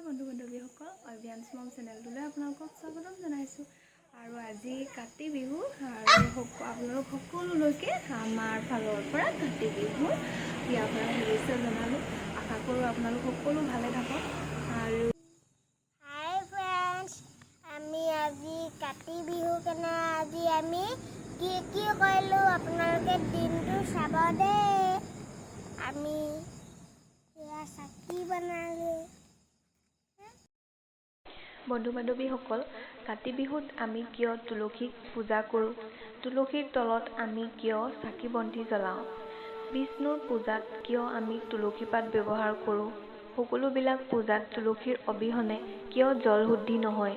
বন্ধু বান্ধৱীসকল, অভিয়ান্স মম চেনেলটোলৈ আপোনালোকক স্বাগতম জনাইছোঁ। আৰু আজি কাতি বিহু আৰু আপোনালোক সকলোলৈকে আমাৰ ফালৰ পৰা কাতি বিহুৰ বিয়া পৰা শুভেচ্ছা জনালোঁ। আশা কৰোঁ আপোনালোক সকলো ভালে থাকক। আৰু হাই ফ্ৰেণ্ডছ, আমি আজি কাতি বিহু কেনে আজি আমি কি কৰিলোঁ আপোনালোকে দিনটো চাব দেই। আমি চাকি বনালোঁ। বন্ধু বান্ধৱীসকল, কাতি বিহুত আমি কিয় তুলসীক পূজা কৰোঁ, তুলসীৰ তলত আমি কিয় চাকি বন্তি জ্বলাওঁ, বিষ্ণুৰ পূজাত কিয় আমি তুলসী পাত ব্যৱহাৰ কৰোঁ, সকলোবিলাক পূজাত তুলসীৰ অবিহনে কিয় জল শুদ্ধি নহয়,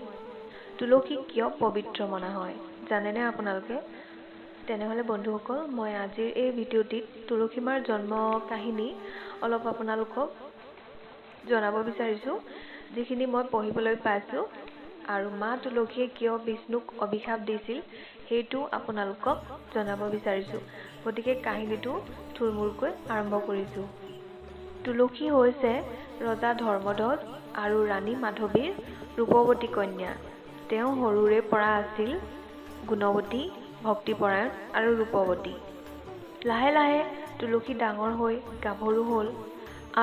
তুলসীক কিয় পবিত্ৰ মনা হয়, জানেনে আপোনালোকে? তেনেহ'লে বন্ধুসকল, মই আজিৰ এই ভিডিঅ'টিত তুলসী মাৰ জন্ম কাহিনী অলপ আপোনালোকক জনাব বিচাৰিছোঁ, যিখিনি মই পঢ়িবলৈ পাইছোঁ। আৰু মা তুলসীয়ে কিয় বিষ্ণুক অভিশাপ দিছিল সেইটো আপোনালোকক জনাব বিচাৰিছোঁ। গতিকে কাহিনীটো থুলমূলকৈ আৰম্ভ কৰিছোঁ। তুলসী হৈছে ৰজা ধৰ্মধ্বজ আৰু ৰাণী মাধৱীৰ ৰূপৱতী কন্যা। তেওঁ সৰুৰে পৰা আছিল গুণৱতী, ভক্তিপৰায়ণ আৰু ৰূপৱতী। লাহে লাহে তুলসী ডাঙৰ হৈ গাভৰু হ'ল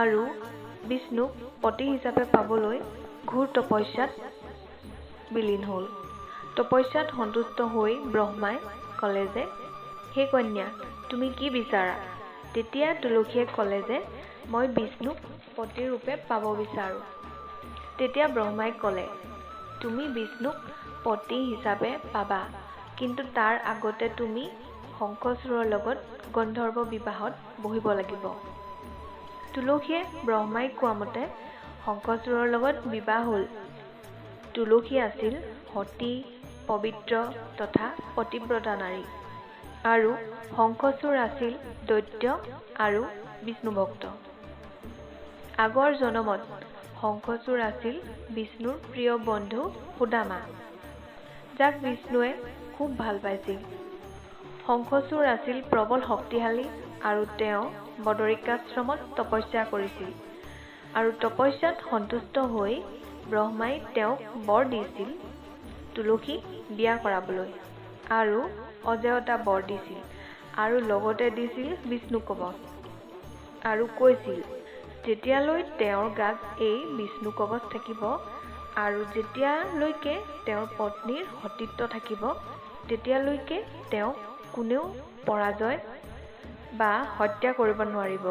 আৰু বিষ্ণুক পতি হিচাপে পাবলৈ ঘোৰ তপস্যাত বিলীন হ'ল। তপস্যাত সন্তুষ্ট হৈ ব্ৰহ্মাই ক'লে যে, হে কন্যা, তুমি কি বিচাৰা? তেতিয়া তুলসীয়ে ক'লে যে, মই বিষ্ণুক পতি ৰূপে পাব বিচাৰোঁ। তেতিয়া ব্ৰহ্মাই ক'লে, তুমি বিষ্ণুক পতি হিচাপে পাবা, কিন্তু তাৰ আগতে তুমি শংখচূড়ৰ লগত গন্ধৰ্ব বিবাহত বহিব লাগিব। তুলসীয়ে ব্ৰহ্মাই কোৱা মতে শংখচূড়ৰ লগত বিবাহ হ'ল। তুলসী আছিল সতী, পবিত্ৰ তথা পতিব্ৰতা নাৰী, আৰু শংখচূড় আছিল দৈত্য আৰু বিষ্ণুভক্ত। আগৰ জনমত শংখচূড় আছিল বিষ্ণুৰ প্ৰিয় বন্ধু সুদামা, যাক বিষ্ণুৱে খুব ভাল পাইছিল। শংখচূড় আছিল প্ৰবল শক্তিশালী আৰু তেওঁ বদৰিকাশ্ৰমত তপস্যা কৰিছিল। আৰু তপস্যাত সন্তুষ্ট হৈ ব্ৰহ্মাই তেওঁক বৰ দিছিল তুলসীক বিয়া কৰাবলৈ, আৰু অজেয়তা বৰ দিছিল, আৰু লগতে দিছিল বিষ্ণু কৱচ, আৰু কৈছিল, যেতিয়ালৈ তেওঁৰ গাত এই বিষ্ণু কৱচ থাকিব আৰু যেতিয়ালৈকে তেওঁৰ পত্নীৰ সতীত্ব থাকিব, তেতিয়ালৈকে তেওঁক কোনেও পৰাজয় বা হত্যা কৰিব নোৱাৰিব।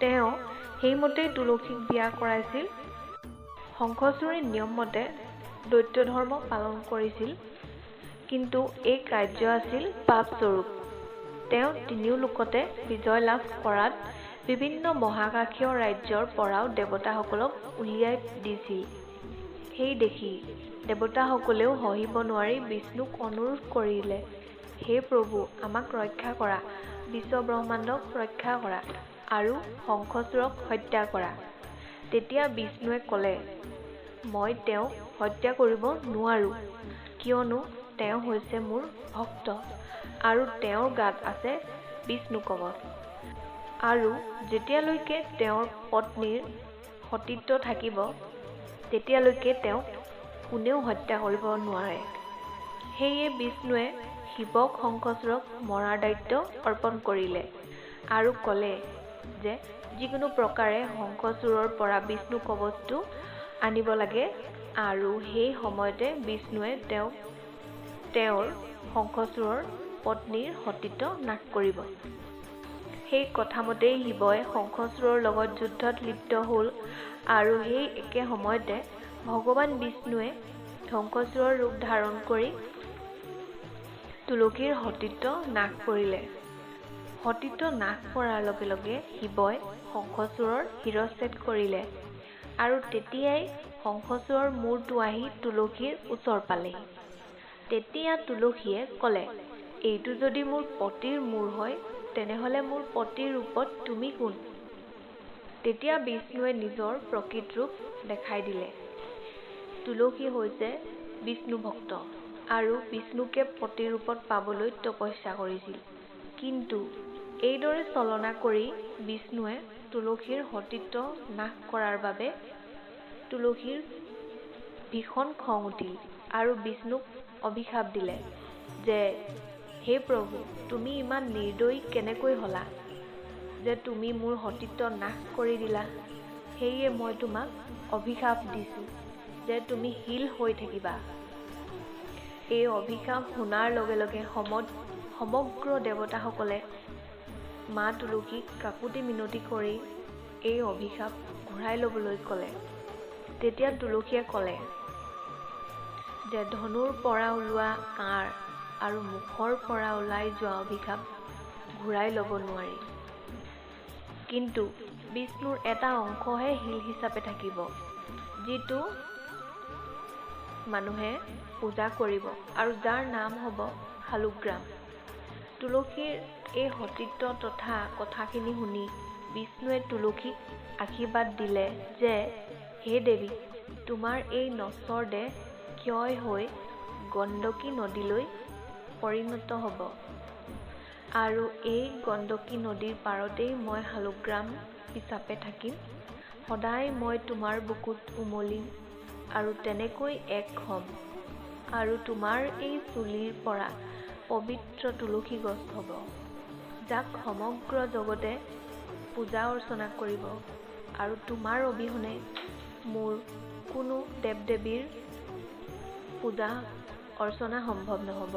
তেওঁ সেইমতেই তুলসীক বিয়া কৰাইছিল। শংখচূড়ে নিয়ম মতে দৈত্য ধৰ্ম পালন কৰিছিল, কিন্তু এই কাৰ্য আছিল পাপস্বৰূপ। তেওঁ তিনিও লোকতে বিজয় লাভ কৰাত বিভিন্ন মহাকাশীয় ৰাজ্যৰ পৰাও দেৱতাসকলক উলিয়াই দিছিল। সেই দেখি দেৱতাসকলেও সহিব নোৱাৰি বিষ্ণুক অনুৰোধ কৰিলে, হে প্ৰভু, আমাক ৰক্ষা কৰা, বিশ্ব ব্ৰহ্মাণ্ডক ৰক্ষা কৰা আৰু শংখচূড়ক হত্যা কৰা। তেতিয়া বিষ্ণুৱে ক'লে, মই তেওঁক হত্যা কৰিব নোৱাৰোঁ, কিয়নো তেওঁ হৈছে মোৰ ভক্ত আৰু তেওঁৰ গাত আছে বিষ্ণু কৱচ, আৰু যেতিয়ালৈকে তেওঁৰ পত্নীৰ সতীত্ব থাকিব, তেতিয়ালৈকে তেওঁক কোনেও হত্যা কৰিব নোৱাৰে। সেয়ে বিষ্ণুৱে শিৱক শংখচূড়ক মৰাৰ দায়িত্ব অৰ্পণ কৰিলে আৰু ক'লে যে যিকোনো প্ৰকাৰে শংখচূড়ৰ পৰা বিষ্ণু কৱচটো আনিব লাগে, আৰু সেই সময়তে বিষ্ণুৱে তেওঁৰ শংখচূড়ৰ পত্নীৰ সতীত্ব নাশ কৰিব। সেই কথামতেই শিৱই শংখচূড়ৰ লগত যুদ্ধত লিপ্ত হ'ল, আৰু সেই একে সময়তে ভগৱান বিষ্ণুৱে শংখচূড়ৰ ৰূপ ধাৰণ কৰি তুলসীৰ সতীত্ব নাশ কৰিলে। সতীত্ব নাশ কৰাৰ লগে লগে শিৱই শংখচূড়ৰ শিৰচ্ছেদ কৰিলে, আৰু তেতিয়াই শংখচূড়ৰ মূৰটো আহি তুলসীৰ ওচৰ পালেহি। তেতিয়া তুলসীয়ে ক'লে, এইটো যদি মোৰ পতিৰ মূৰ হয়, তেনেহ'লে মোৰ পতিৰ ৰূপত তুমি কোন? তেতিয়া বিষ্ণুৱে নিজৰ প্ৰকৃত ৰূপ দেখাই দিলে। তুলসী হৈছে বিষ্ণু ভক্ত আৰু বিষ্ণুকে পতি ৰূপত পাবলৈ তপস্যা কৰিছিল। কিন্তু এইদৰে ছলনা কৰি বিষ্ণুৱে তুলসীৰ সতীত্ব নাশ কৰাৰ বাবে তুলসীৰ ভীষণ খং উঠিল আৰু বিষ্ণুক অভিশাপ দিলে যে হে প্ৰভু, তুমি ইমান নিৰ্দয়ী কেনেকৈ হ'লা যে তুমি মোৰ সতীত্ব নাশ কৰি দিলা। সেয়ে মই তোমাক অভিশাপ দিছোঁ যে তুমি শিল হৈ থাকিবা। এই অভিশাপ শুনাৰ লগে লগে সমগ্ৰ দেৱতাসকলে মা তুলসীক কাকুতি মিনতি কৰি এই অভিশাপ ঘূৰাই ল'বলৈ ক'লে। তেতিয়া তুলসীয়ে ক'লে যে ধনুৰ পৰা ওলোৱা কাঁড় আৰু মুখৰ পৰা ওলাই যোৱা অভিশাপ ঘূৰাই ল'ব নোৱাৰি, কিন্তু বিষ্ণুৰ এটা অংশহে শিল হিচাপে থাকিব, যিটো মানুহে পূজা কৰিব আৰু যাৰ নাম হ'ব শালুগ্ৰাম। তুলসীৰ এই সতীত্ব তথা কথাখিনি শুনি বিষ্ণুৱে তুলসীক আশীৰ্বাদ দিলে যে হে দেৱী, তোমাৰ এই নশ্বৰ দেহ ক্ষয় হৈ গণ্ডকী নদীলৈ পৰিণত হ'ব আৰু এই গণ্ডকী নদীৰ পাৰতেই মই শালুগ্ৰাম হিচাপে থাকিম। সদায় মই তোমাৰ বুকুত উমলিম আৰু তেনেকৈ এক হ'ম আৰু তোমাৰ এই চুলিৰ পৰা পবিত্ৰ তুলসী গছ হ'ব, যাক সমগ্ৰ জগতে পূজা অৰ্চনা কৰিব আৰু তোমাৰ অবিহনে মোৰ কোনো দেৱ দেৱীৰ পূজা অৰ্চনা সম্ভৱ নহ'ব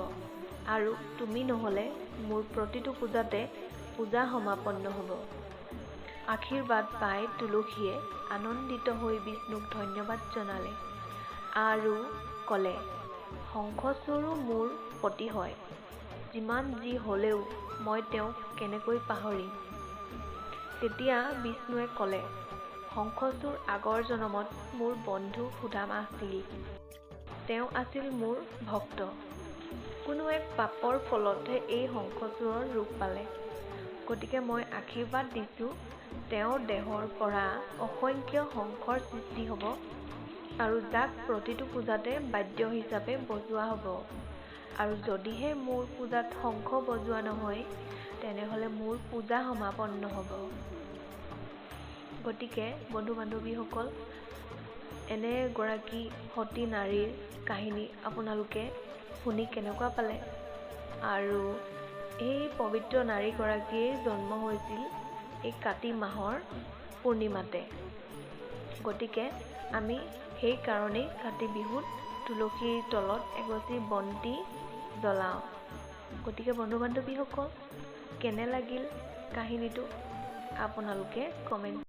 আৰু তুমি নহ'লে মোৰ প্ৰতিটো পূজাতে পূজা সমাপন্ন হ'ব। আশীৰ্বাদ পাই তুলসীয়ে আনন্দিত হৈ বিষ্ণুক ধন্যবাদ জনালে আৰু ক'লে, শংখচূড়ো মোৰ পতি হয়, যিমান যি হ'লেও মই তেওঁক কেনেকৈ পাহৰিম। তেতিয়া বিষ্ণুৱে ক'লে, শংখচূড় আগৰ জনমত মোৰ বন্ধু সুদামা আছিল। তেওঁ আছিল মোৰ ভক্ত। কোনো এক পাপৰ ফলতহে এই শংখচূড়ৰ ৰূপ পালে। গতিকে মই আশীৰ্বাদ দিছোঁ তেওঁৰ দেহৰ পৰা অসংখ্য শংখৰ সৃষ্টি হ'ব আৰু যাক প্ৰতিটো পূজাতে বাদ্য হিচাপে বজোৱা হ'ব। আৰু যদিহে মোৰ পূজাত শংখ বজোৱা নহয়, তেনেহ'লে মোৰ পূজা সমাপন্ন হ'ব। গতিকে বন্ধু বান্ধৱীসকল, এনে এগৰাকী সতী নাৰীৰ কাহিনী আপোনালোকে শুনি কেনেকুৱা পালে? আৰু এই পবিত্ৰ নাৰীগৰাকীৰ জন্ম হৈছিল এই কাতি মাহৰ পূৰ্ণিমাতে। গতিকে আমি সেই কাৰণেই কাতি বিহুত তুলসীৰ তলত এগছি বন্তি জ্বলাওঁ। গতিকে বন্ধু বান্ধৱীসকল, কেনে লাগিল কাহিনীটো আপোনালোকে কমেণ্ট